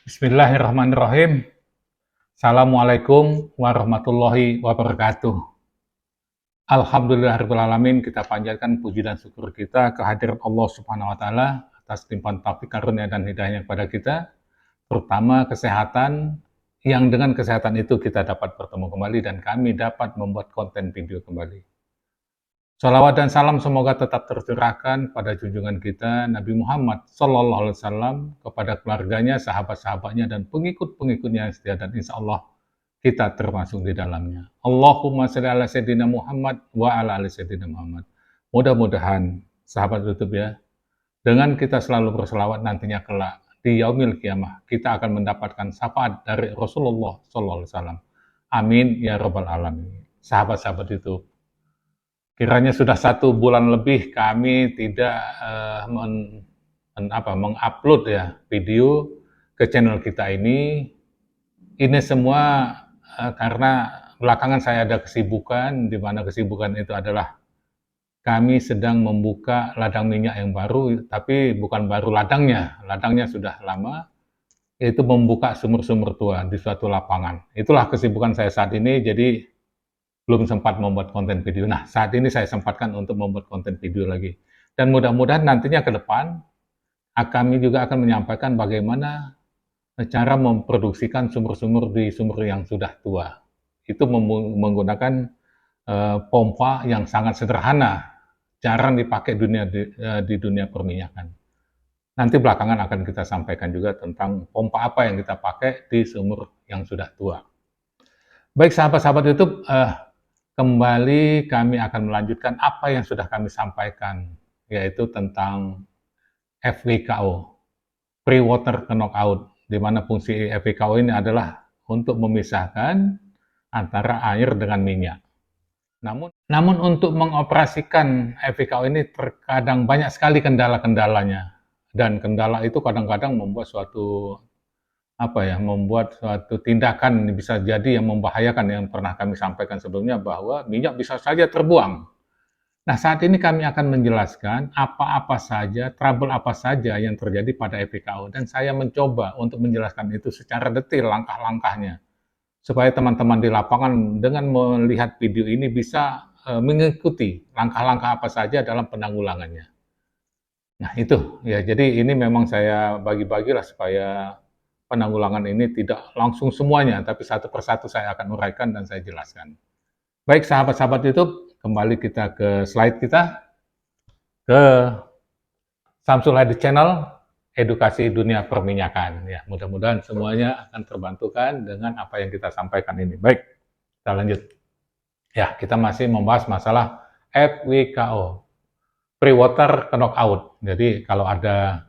Bismillahirrahmanirrahim. Assalamualaikum warahmatullahi wabarakatuh. Alhamdulillahirrahmanirrahim. Kita panjatkan puji dan syukur kita kehadiran Allah Subhanahu wa Ta'ala atas limpahan taufik karunia dan hidayahnya kepada kita, terutama kesehatan, yang dengan kesehatan itu kita dapat bertemu kembali dan kami dapat membuat konten video kembali. Salawat dan salam semoga tetap tercurahkan pada junjungan kita Nabi Muhammad Sallallahu Alaihi Wasallam, kepada keluarganya, sahabat-sahabatnya, dan pengikut-pengikutnya yang setia, dan insya Allah kita termasuk di dalamnya. Allahumma sholli ala sayyidina Muhammad wa ala ali sayyidina Muhammad. Mudah-mudahan sahabat YouTube ya, dengan kita selalu berselawat nantinya kelak di yaumil kiamah, kita akan mendapatkan syafaat dari Rasulullah Sallallahu Alaihi Wasallam. Amin ya rabbal alamin. Sahabat-sahabat YouTube, kiranya sudah 1 bulan lebih kami tidak mengupload ya video ke channel kita ini. Ini semua karena belakangan saya ada kesibukan, di mana kesibukan itu adalah kami sedang membuka ladang minyak yang baru, tapi bukan baru ladangnya sudah lama, yaitu membuka sumur-sumur tua di suatu lapangan. Itulah kesibukan saya saat ini, jadi belum sempat membuat konten video. Nah, saat ini saya sempatkan untuk membuat konten video lagi. Dan mudah-mudahan nantinya ke depan, kami juga akan menyampaikan bagaimana cara memproduksikan sumur-sumur di sumur yang sudah tua. Itu menggunakan pompa yang sangat sederhana, jarang dipakai di dunia perminyakan. Nanti belakangan akan kita sampaikan juga tentang pompa apa yang kita pakai di sumur yang sudah tua. Baik sahabat-sahabat YouTube, kembali kami akan melanjutkan apa yang sudah kami sampaikan, yaitu tentang FWKO, Pre-Water Knockout, di mana fungsi FWKO ini adalah untuk memisahkan antara air dengan minyak. Namun untuk mengoperasikan FWKO ini terkadang banyak sekali kendala-kendalanya, dan kendala itu kadang-kadang membuat suatu tindakan bisa jadi yang membahayakan, yang pernah kami sampaikan sebelumnya, bahwa minyak bisa saja terbuang. Nah, saat ini kami akan menjelaskan trouble apa saja yang terjadi pada FWKO, dan saya mencoba untuk menjelaskan itu secara detail langkah-langkahnya, supaya teman-teman di lapangan dengan melihat video ini bisa mengikuti langkah-langkah apa saja dalam penanggulangannya. Nah, itu ya, jadi ini memang saya bagi-bagilah supaya penanggulangan ini tidak langsung semuanya, tapi satu persatu saya akan uraikan dan saya jelaskan. Baik sahabat-sahabat YouTube, kembali kita ke slide kita, ke Samsul Hadi Channel, edukasi dunia perminyakan. Ya, mudah-mudahan semuanya akan terbantukan dengan apa yang kita sampaikan ini. Baik, kita lanjut. Ya, kita masih membahas masalah FWKO, Pre-Water Knockout. Jadi kalau ada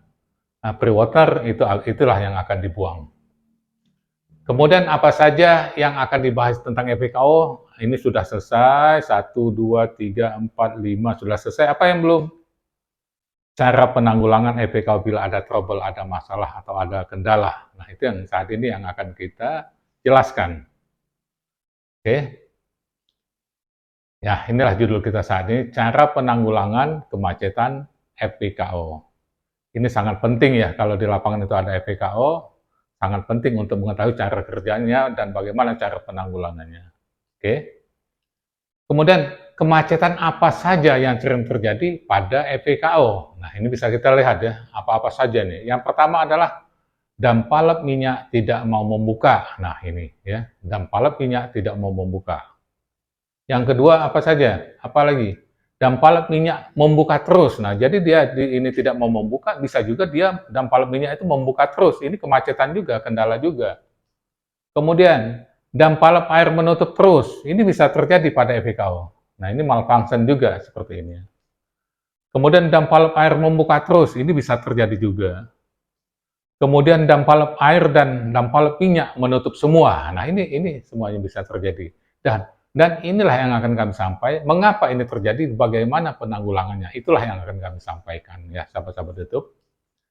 pre-water, itulah yang akan dibuang. Kemudian apa saja yang akan dibahas tentang FWKO? Ini sudah selesai, 1, 2, 3, 4, 5, sudah selesai. Apa yang belum? Cara penanggulangan FWKO bila ada trouble, ada masalah, atau ada kendala. Nah, itu yang saat ini yang akan kita jelaskan. Oke. Ya, inilah judul kita saat ini, cara penanggulangan kemacetan FWKO. Ini sangat penting ya, kalau di lapangan itu ada FWKO, sangat penting untuk mengetahui cara kerjanya dan bagaimana cara penanggulangannya. Oke. Kemudian, kemacetan apa saja yang sering terjadi pada FWKO? Nah, ini bisa kita lihat ya, apa-apa saja nih. Yang pertama adalah dam palep minyak tidak mau membuka. Nah, ini ya, dam palep minyak tidak mau membuka. Yang kedua apa saja? Apalagi? Dam palep minyak membuka terus. Nah, jadi dia ini tidak mau membuka, bisa juga dia dam palep minyak itu membuka terus. Ini kemacetan juga, kendala juga. Kemudian, dam palep air menutup terus. Ini bisa terjadi pada FWKO. Nah, ini malfunction juga seperti ini. Kemudian dam palep air membuka terus. Ini bisa terjadi juga. Kemudian dam palep air dan dam palep minyak menutup semua. Nah, ini semuanya bisa terjadi. Dan inilah yang akan kami sampaikan, mengapa ini terjadi, bagaimana penanggulangannya, itulah yang akan kami sampaikan ya sahabat-sahabat YouTube.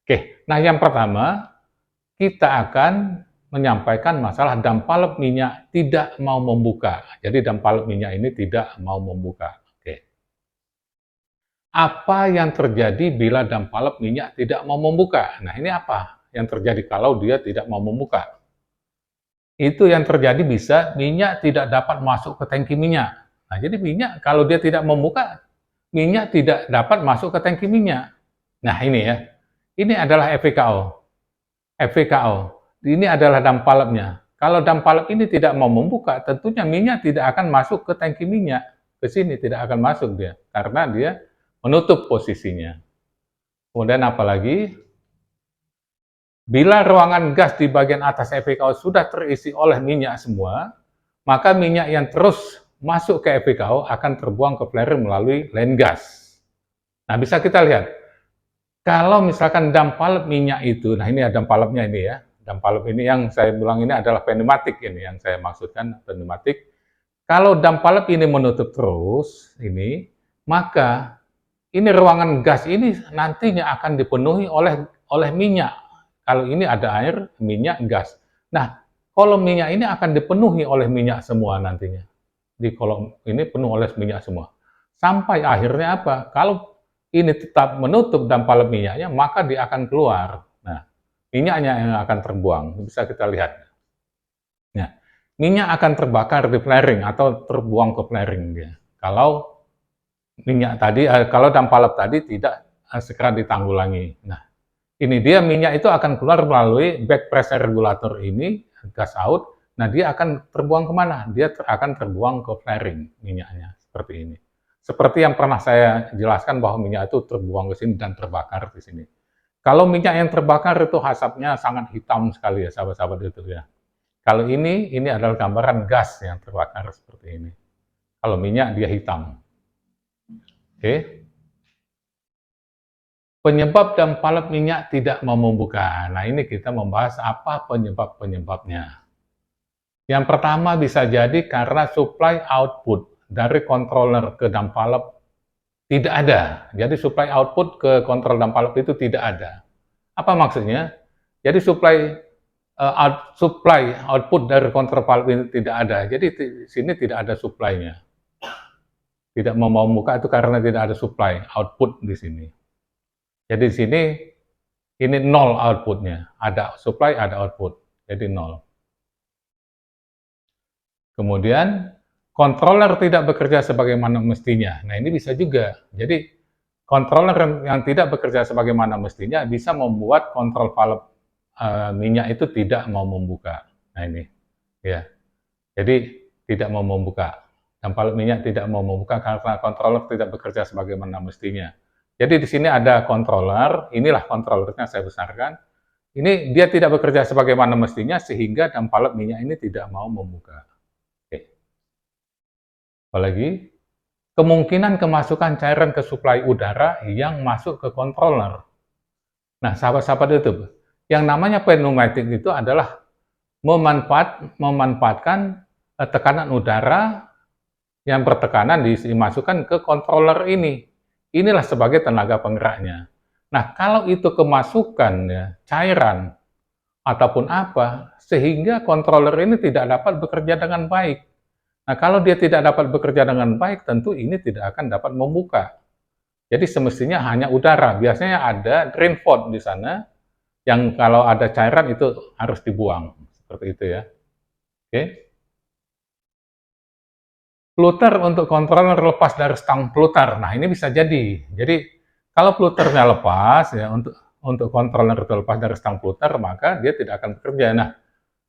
Oke, nah yang pertama, kita akan menyampaikan masalah dam palep minyak tidak mau membuka. Jadi dam palep minyak ini tidak mau membuka. Oke. Apa yang terjadi bila dam palep minyak tidak mau membuka? Nah ini apa yang terjadi kalau dia tidak mau membuka. Itu yang terjadi bisa minyak tidak dapat masuk ke tangki minyak. Nah, jadi minyak kalau dia tidak membuka, minyak tidak dapat masuk ke tangki minyak. Nah, ini ya. Ini adalah FVKO. FVKO. Ini adalah dampalapnya. Kalau dampalap ini tidak mau membuka, tentunya minyak tidak akan masuk ke tangki minyak. Ke sini tidak akan masuk dia, karena dia menutup posisinya. Kemudian apalagi, bila ruangan gas di bagian atas FVKO sudah terisi oleh minyak semua, maka minyak yang terus masuk ke FVKO akan terbuang ke flare melalui line gas. Nah, bisa kita lihat, kalau misalkan dampalap minyak itu, nah ini ada dampalapnya ini ya, dampalap ini yang saya bilang ini adalah pneumatik ini, yang saya maksudkan pneumatik. Kalau dampalap ini menutup terus, ini, maka ini ruangan gas ini nantinya akan dipenuhi oleh minyak. Kalau ini ada air, minyak, gas. Nah, kolom minyak ini akan dipenuhi oleh minyak semua nantinya. Di kolom ini penuh oleh minyak semua. Sampai akhirnya apa? Kalau ini tetap menutup dampalap minyaknya, maka dia akan keluar. Nah, minyaknya yang akan terbuang. Bisa kita lihat. Nah, minyak akan terbakar di flaring atau terbuang ke flaring dia. Kalau minyak tadi, kalau dampalap tadi tidak segera ditanggulangi. Nah, ini dia minyak itu akan keluar melalui back pressure regulator ini, gas out. Nah, dia akan terbuang kemana? Dia akan terbuang ke flaring minyaknya, seperti ini. Seperti yang pernah saya jelaskan bahwa minyak itu terbuang ke sini dan terbakar di sini. Kalau minyak yang terbakar itu asapnya sangat hitam sekali ya, sahabat-sahabat itu ya. Kalau ini adalah gambaran gas yang terbakar seperti ini. Kalau minyak dia hitam. Oke. Penyebab dampalap minyak tidak mau membuka. Nah, ini kita membahas apa penyebab-penyebabnya. Yang pertama bisa jadi karena supply output dari controller ke dampalap tidak ada. Jadi supply output ke kontrol dampalap itu tidak ada. Apa maksudnya? Jadi supply output dari kontrol valve ini tidak ada. Jadi di sini tidak ada supply-nya. Tidak mau membuka itu karena tidak ada supply output di sini. Jadi di sini ini nol outputnya. Ada supply, ada output. Jadi nol. Kemudian controller tidak bekerja sebagaimana mestinya. Nah, ini bisa juga. Jadi controller yang tidak bekerja sebagaimana mestinya bisa membuat kontrol valve minyak itu tidak mau membuka. Nah, ini ya. Jadi tidak mau membuka. Dampalap minyak tidak mau membuka karena controller tidak bekerja sebagaimana mestinya. Jadi di sini ada controller, inilah controllernya saya besarkan. Ini dia tidak bekerja sebagaimana mestinya sehingga dampalap minyak ini tidak mau membuka. Oke. Apalagi kemungkinan kemasukan cairan ke suplai udara yang masuk ke controller. Nah, sahabat-sahabat itu, yang namanya pneumatik itu adalah memanfaatkan tekanan udara yang bertekanan dimasukkan ke controller ini. Inilah sebagai tenaga penggeraknya. Nah, kalau itu kemasukan ya, cairan ataupun apa, sehingga controller ini tidak dapat bekerja dengan baik. Nah, kalau dia tidak dapat bekerja dengan baik, tentu ini tidak akan dapat membuka. Jadi semestinya hanya udara. Biasanya ada drain valve di sana, yang kalau ada cairan itu harus dibuang. Seperti itu ya. Oke. Fluter untuk controller lepas dari stang fluter. Nah, ini bisa jadi. Jadi, kalau fluternya lepas, ya untuk controller itu lepas dari stang fluter, maka dia tidak akan bekerja. Nah,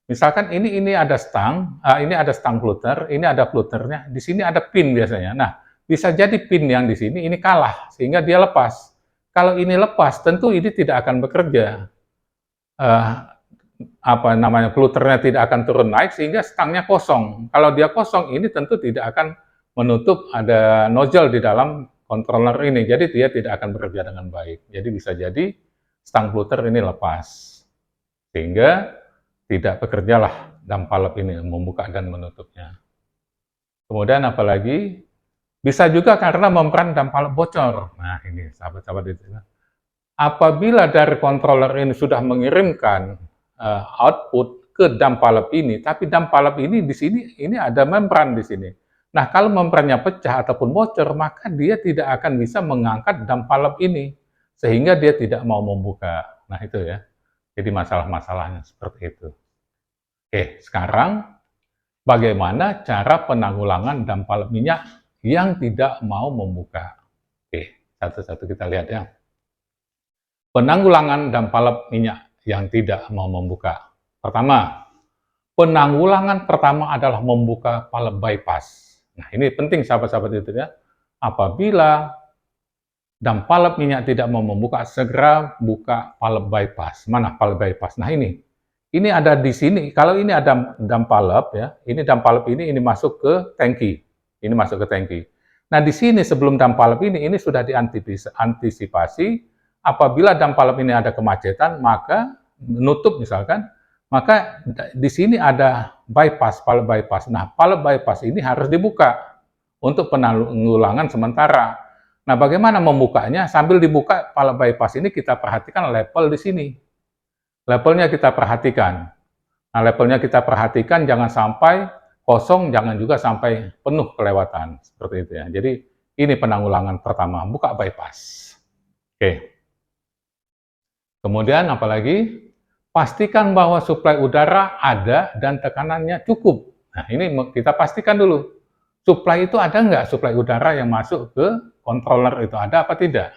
misalkan ini ada stang, ini ada stang fluter, ini ada fluternya, di sini ada pin biasanya. Nah, bisa jadi pin yang di sini ini kalah, sehingga dia lepas. Kalau ini lepas, tentu ini tidak akan bekerja. Fluternya tidak akan turun naik sehingga stangnya kosong. Kalau dia kosong, ini tentu tidak akan menutup ada nozzle di dalam controller ini. Jadi dia tidak akan bekerja dengan baik. Jadi bisa jadi stang fluter ini lepas. Sehingga tidak bekerjalah dampalap ini membuka dan menutupnya. Kemudian apalagi bisa juga karena membran dampalap bocor. Nah, ini sahabat-sahabat itu. Apabila dari controller ini sudah mengirimkan output ke dampalap ini, tapi dampalap ini di sini ini ada membran di sini. Nah, kalau membrannya pecah ataupun bocor, maka dia tidak akan bisa mengangkat dampalap ini sehingga dia tidak mau membuka. Nah, itu ya. Jadi masalah-masalahnya seperti itu. Oke, sekarang bagaimana cara penanggulangan dam palep minyak yang tidak mau membuka? Oke, satu-satu kita lihat ya. Penanggulangan dam palep minyak yang tidak mau membuka. Pertama, penanggulangan pertama adalah membuka palep bypass. Nah, ini penting sahabat-sahabat itu ya. Apabila dam palep minyak tidak mau membuka, segera buka palep bypass. Mana palep bypass? Nah, ini ada di sini. Kalau ini ada dam palep ya, ini dam palep ini masuk ke tangki. Ini masuk ke tangki. Nah, di sini sebelum dam palep ini sudah diantisipasi. Apabila dam palep ini ada kemacetan, maka menutup misalkan, maka di sini ada bypass, palep bypass. Nah, palep bypass ini harus dibuka untuk penanggulangan sementara. Nah, bagaimana membukanya? Sambil dibuka palep bypass ini, kita perhatikan level di sini. Levelnya kita perhatikan. Nah, levelnya kita perhatikan, jangan sampai kosong, jangan juga sampai penuh kelewatan. Seperti itu ya. Jadi, ini penanggulangan pertama, buka bypass. Oke. Kemudian apalagi? Pastikan bahwa suplai udara ada dan tekanannya cukup. Nah, ini kita pastikan dulu. Suplai itu ada nggak? Suplai udara yang masuk ke controller itu ada apa tidak?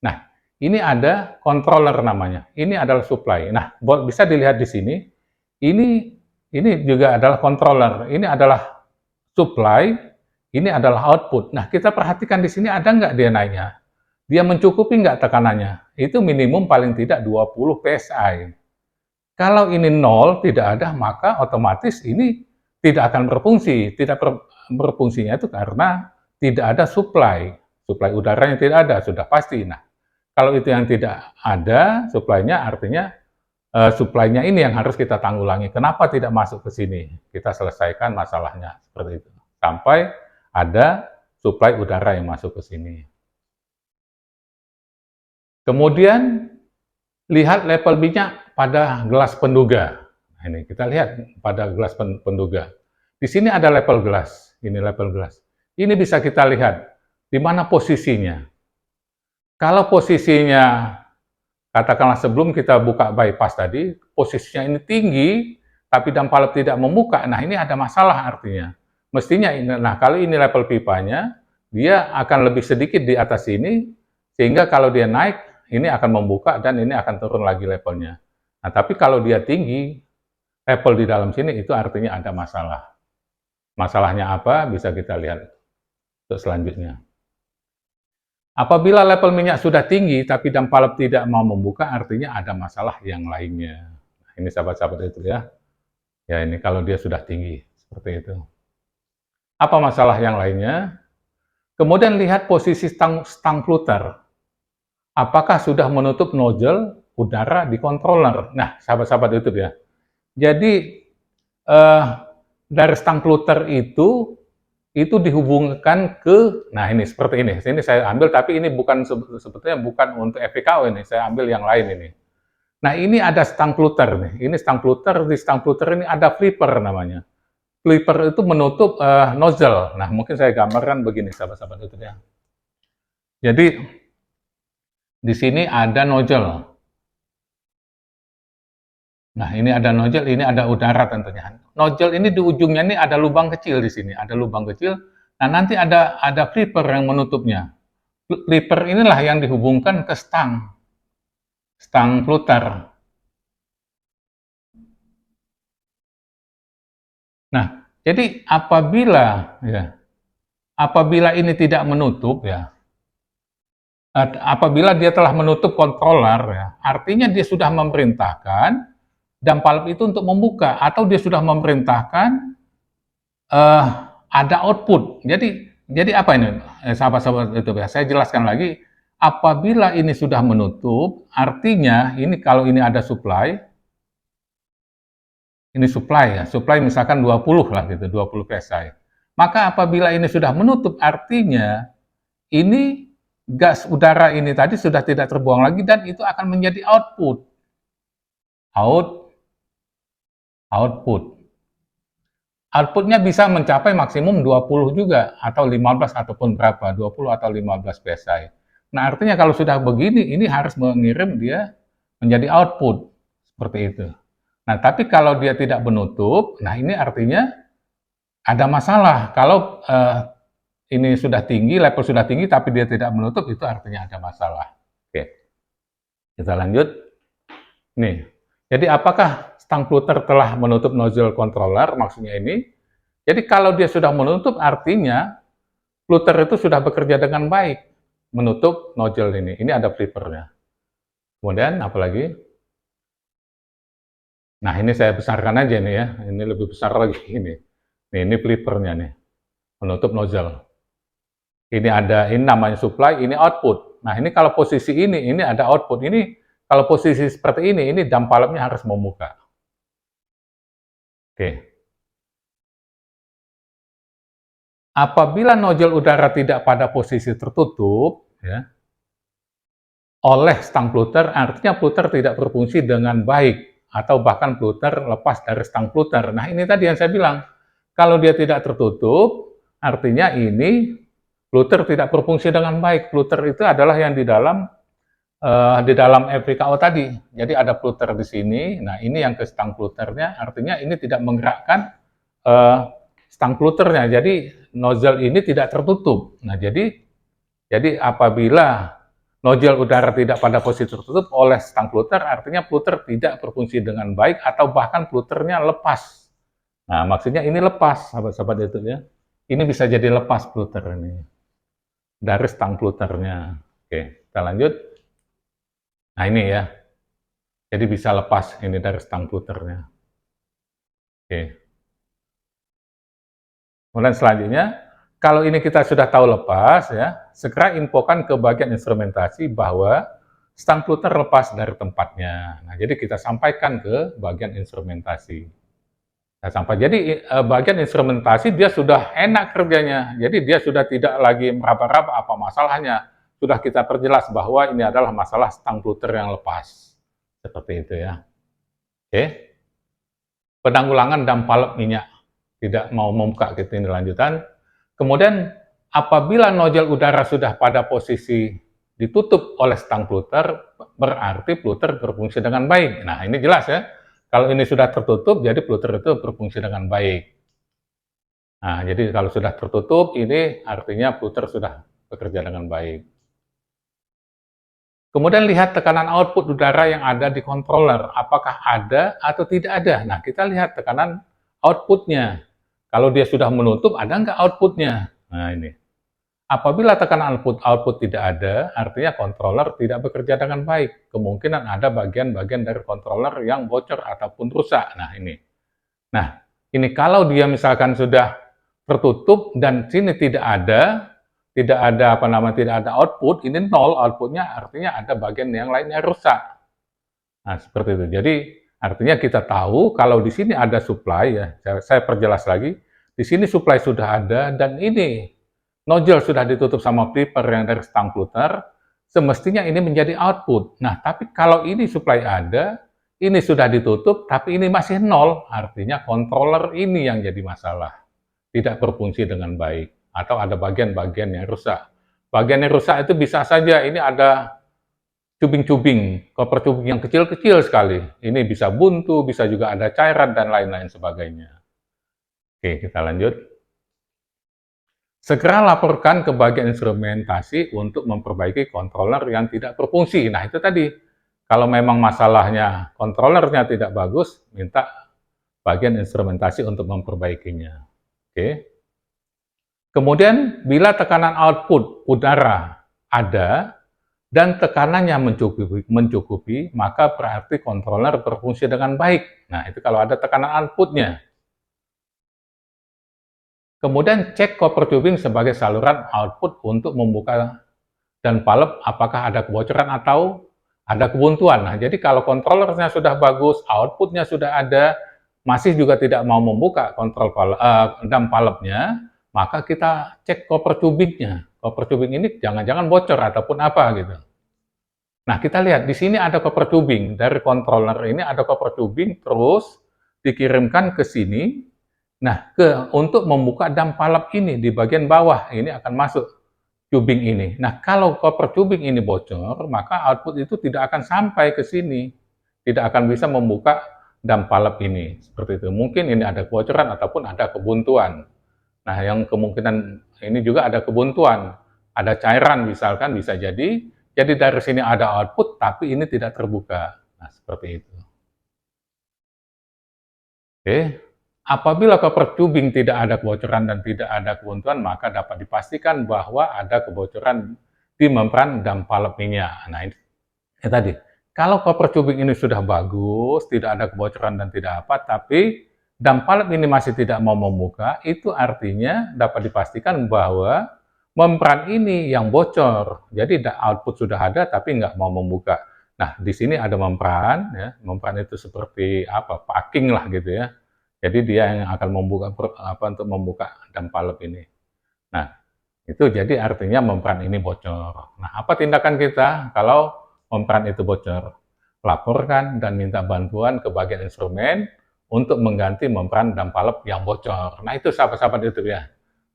Nah, ini ada controller namanya. Ini adalah suplai. Nah, bisa dilihat di sini. Ini juga adalah controller. Ini adalah supply. Ini adalah output. Nah, kita perhatikan di sini ada nggak dia naiknya? Dia mencukupi nggak tekanannya? Itu minimum paling tidak 20 PSI. Kalau ini 0, tidak ada, maka otomatis ini tidak akan berfungsi. Tidak berfungsinya itu karena tidak ada supply. Supply udaranya tidak ada, sudah pasti. Nah, kalau itu yang tidak ada, supply-nya artinya supply-nya ini yang harus kita tanggulangi. Kenapa tidak masuk ke sini? Kita selesaikan masalahnya seperti itu. Sampai ada supply udara yang masuk ke sini. Kemudian lihat level minyak pada gelas penduga. Nah, ini kita lihat pada gelas penduga. Di sini ada level gelas. Ini level gelas. Ini bisa kita lihat di mana posisinya. Kalau posisinya, katakanlah sebelum kita buka bypass tadi, posisinya ini tinggi, tapi dam palep tidak membuka. Nah, ini ada masalah artinya. Mestinya ini. Nah, kalau ini level pipanya, dia akan lebih sedikit di atas ini, sehingga kalau dia naik, ini akan membuka dan ini akan turun lagi levelnya. Nah, tapi kalau dia tinggi, level di dalam sini itu artinya ada masalah. Masalahnya apa? Bisa kita lihat untuk selanjutnya. Apabila level minyak sudah tinggi, tapi dam palep tidak mau membuka, artinya ada masalah yang lainnya. Nah, ini sahabat-sahabat itu ya. Ya, ini kalau dia sudah tinggi, seperti itu. Apa masalah yang lainnya? Kemudian lihat posisi stang fluter. Apakah sudah menutup nozzle udara di controller? Nah, sahabat-sahabat YouTube ya. Jadi, dari stang fluter itu dihubungkan ke, nah ini seperti ini. Ini saya ambil, tapi ini bukan sebetulnya bukan untuk FPKO ini. Saya ambil yang lain ini. Nah, ini ada stang fluter nih. Ini stang fluter, di stang fluter ini ada flipper namanya. Flipper itu menutup nozzle. Nah, mungkin saya gambarkan begini, sahabat-sahabat YouTube ya. Jadi, di sini ada nozzle. Nah, ini ada nozzle, ini ada udara tentunya. Nozzle ini di ujungnya ini ada lubang kecil di sini, ada lubang kecil. Nah, nanti ada flipper yang menutupnya. Flipper inilah yang dihubungkan ke stang fluter. Nah, jadi apabila ini tidak menutup ya, apabila dia telah menutup controller ya, artinya dia sudah memerintahkan dam palep itu untuk membuka, atau dia sudah memerintahkan ada output. Jadi apa ini, sahabat-sahabat itu ya? Saya jelaskan lagi. Apabila ini sudah menutup, artinya ini kalau ini ada supply, ini supply ya, supply misalkan 20 lah gitu, 20 PSI. Maka apabila ini sudah menutup, artinya ini gas udara ini tadi sudah tidak terbuang lagi dan itu akan menjadi output. Outputnya bisa mencapai maksimum 20 juga, atau 15 ataupun berapa, 20 atau 15 PSI. Nah, artinya kalau sudah begini, ini harus mengirim dia menjadi output. seperti itu. Nah, tapi kalau dia tidak menutup, nah ini artinya ada masalah. Kalau ini sudah tinggi, level sudah tinggi, tapi dia tidak menutup, itu artinya ada masalah. Oke, kita lanjut. Nih, jadi apakah stang fluter telah menutup nozzle controller? Maksudnya ini, jadi kalau dia sudah menutup, artinya fluter itu sudah bekerja dengan baik, menutup nozzle ini. Ini ada flippernya. Kemudian, apalagi? Nah, ini saya besarkan aja nih ya. Ini lebih besar lagi ini. Nih, ini flippernya nih, menutup nozzle. Ini namanya supply, ini output. Nah, ini kalau posisi ini ada output. Ini kalau posisi seperti ini dump valve-nya harus membuka. Oke. Apabila nozzle udara tidak pada posisi tertutup, ya, oleh stang fluter, artinya fluter tidak berfungsi dengan baik, atau bahkan fluter lepas dari stang fluter. Nah, ini tadi yang saya bilang, kalau dia tidak tertutup, artinya ini fluter tidak berfungsi dengan baik. Fluter itu adalah yang di dalam FPKO tadi. Jadi ada fluter di sini. Nah, ini yang ke stang fluternya, artinya ini tidak menggerakkan stang fluternya. Jadi nozzle ini tidak tertutup. Nah, jadi apabila nozzle udara tidak pada posisi tertutup oleh stang fluter, artinya fluter tidak berfungsi dengan baik atau bahkan fluternya lepas. Nah, maksudnya ini lepas, sahabat-sahabat itu ya. Ini bisa jadi lepas fluter ini dari stang fluternya. Oke, kita lanjut. Nah, ini ya. Jadi bisa lepas ini dari stang fluternya. Oke. Kemudian selanjutnya, kalau ini kita sudah tahu lepas ya, segera infokan ke bagian instrumentasi bahwa stang fluter lepas dari tempatnya. Nah, jadi kita sampaikan ke bagian instrumentasi. Jadi bagian instrumentasi dia sudah enak kerjanya. Jadi dia sudah tidak lagi meraba-raba apa masalahnya. Sudah kita perjelas bahwa ini adalah masalah stang fluter yang lepas. Seperti itu ya. Oke. Penanggulangan damp valve minyak. Tidak mau membuka gitu ini lanjutan. Kemudian apabila nozzle udara sudah pada posisi ditutup oleh stang fluter, berarti fluter berfungsi dengan baik. Nah, ini jelas ya. Kalau ini sudah tertutup, jadi fluter itu berfungsi dengan baik. Nah, jadi kalau sudah tertutup, ini artinya fluter sudah bekerja dengan baik. Kemudian lihat tekanan output udara yang ada di controller, apakah ada atau tidak ada. Nah, kita lihat tekanan outputnya. Kalau dia sudah menutup, ada nggak outputnya? Nah, ini. Apabila tekanan output tidak ada, artinya controller tidak bekerja dengan baik. Kemungkinan ada bagian-bagian dari controller yang bocor ataupun rusak. Nah, ini. Nah, ini kalau dia misalkan sudah tertutup dan sini tidak ada output, ini nol outputnya, artinya ada bagian yang lainnya rusak. Nah, seperti itu. Jadi, artinya kita tahu kalau di sini ada supply ya. Saya perjelas lagi. Di sini supply sudah ada dan ini nozzle sudah ditutup sama flipper yang dari stang fluter, semestinya ini menjadi output. Nah, tapi kalau ini supply ada, ini sudah ditutup, tapi ini masih nol, artinya controller ini yang jadi masalah. Tidak berfungsi dengan baik, atau ada bagian-bagian yang rusak. Bagian yang rusak itu bisa saja, ini ada cubing-cubing, koper cubing yang kecil-kecil sekali. Ini bisa buntu, bisa juga ada cairan, dan lain-lain sebagainya. Oke, kita lanjut. Segera laporkan ke bagian instrumentasi untuk memperbaiki controller yang tidak berfungsi. Nah, itu tadi. Kalau memang masalahnya controllernya tidak bagus, minta bagian instrumentasi untuk memperbaikinya. Oke. Kemudian, bila tekanan output udara ada dan tekanannya mencukupi, maka berarti controller berfungsi dengan baik. Nah, itu kalau ada tekanan outputnya. Kemudian cek copper tubing sebagai saluran output untuk membuka dan valve apakah ada kebocoran atau ada kebuntuan. Nah, jadi kalau controllernya sudah bagus, outputnya sudah ada, masih juga tidak mau membuka dump valve-nya, maka kita cek copper tubingnya. Copper tubing ini jangan-jangan bocor ataupun apa gitu. Nah, kita lihat di sini ada copper tubing. Dari controller ini ada copper tubing, terus dikirimkan ke sini. Nah, untuk membuka dump valve ini di bagian bawah, ini akan masuk tubing ini. Nah, kalau copper tubing ini bocor, maka output itu tidak akan sampai ke sini. tidak akan bisa membuka dampalep ini, seperti itu. Mungkin ini ada kebocoran ataupun ada kebuntuan. Nah, yang kemungkinan ini juga ada kebuntuan, ada cairan misalkan bisa jadi dari sini ada output tapi ini tidak terbuka. Nah, seperti itu. Oke, apabila copper tubing tidak ada kebocoran dan tidak ada kebuntuan, maka dapat dipastikan bahwa ada kebocoran di membran dampalep minyak. Nah, ini tadi, kalau copper tubing ini sudah bagus, tidak ada kebocoran dan tidak apa, tapi dampalep ini masih tidak mau membuka, itu artinya dapat dipastikan bahwa membran ini yang bocor. Jadi output sudah ada tapi nggak mau membuka. Nah, di sini ada membran, ya. Membran itu seperti apa? Packing lah gitu ya. Jadi dia yang akan membuka untuk membuka dampalep ini. Nah, itu jadi artinya membran ini bocor. Nah, apa tindakan kita kalau membran itu bocor? Laporkan dan minta bantuan ke bagian instrumen untuk mengganti membran dampalep yang bocor. Nah, itu sahabat-sahabat itu ya.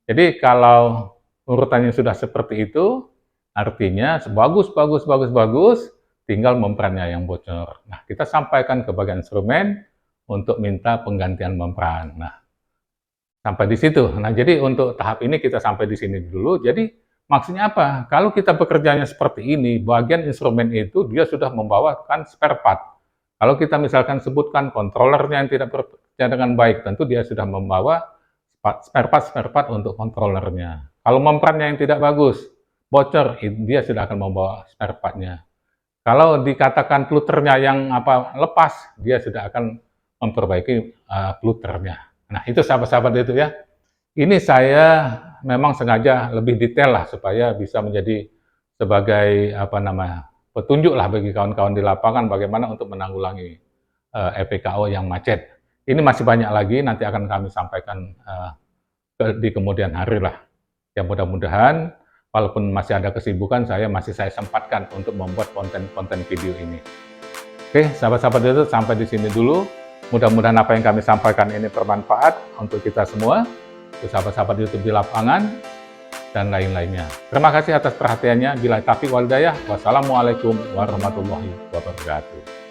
Jadi kalau urutannya sudah seperti itu, artinya bagus, bagus, bagus, bagus, tinggal membrannya yang bocor. Nah, kita sampaikan ke bagian instrumen untuk minta penggantian membran. Nah, sampai di situ. Nah, jadi untuk tahap ini kita sampai di sini dulu. Jadi maksudnya apa? Kalau kita bekerjanya seperti ini, bagian instrumen itu dia sudah membawakan spare part. Kalau kita misalkan sebutkan kontrolernya yang tidak bekerja dengan baik, tentu dia sudah membawa spare part untuk kontrolernya. Kalau membrannya yang tidak bagus, bocor, dia sudah akan membawa spare part-nya. Kalau dikatakan fluternya yang lepas, dia sudah akan memperbaiki fluternya. Nah, itu sahabat-sahabat itu ya. Ini saya memang sengaja lebih detail lah supaya bisa menjadi sebagai petunjuk lah bagi kawan-kawan di lapangan bagaimana untuk menanggulangi EPKO yang macet. Ini masih banyak lagi, nanti akan kami sampaikan di kemudian hari lah. Ya mudah-mudahan walaupun masih ada kesibukan, saya sempatkan untuk membuat konten-konten video ini. Oke, sahabat-sahabat itu sampai di sini dulu. Mudah-mudahan apa yang kami sampaikan ini bermanfaat untuk kita semua, untuk sahabat-sahabat YouTube di lapangan, dan lain-lainnya. Terima kasih atas perhatiannya. Bila taufiq wal hidayah, wassalamualaikum warahmatullahi wabarakatuh.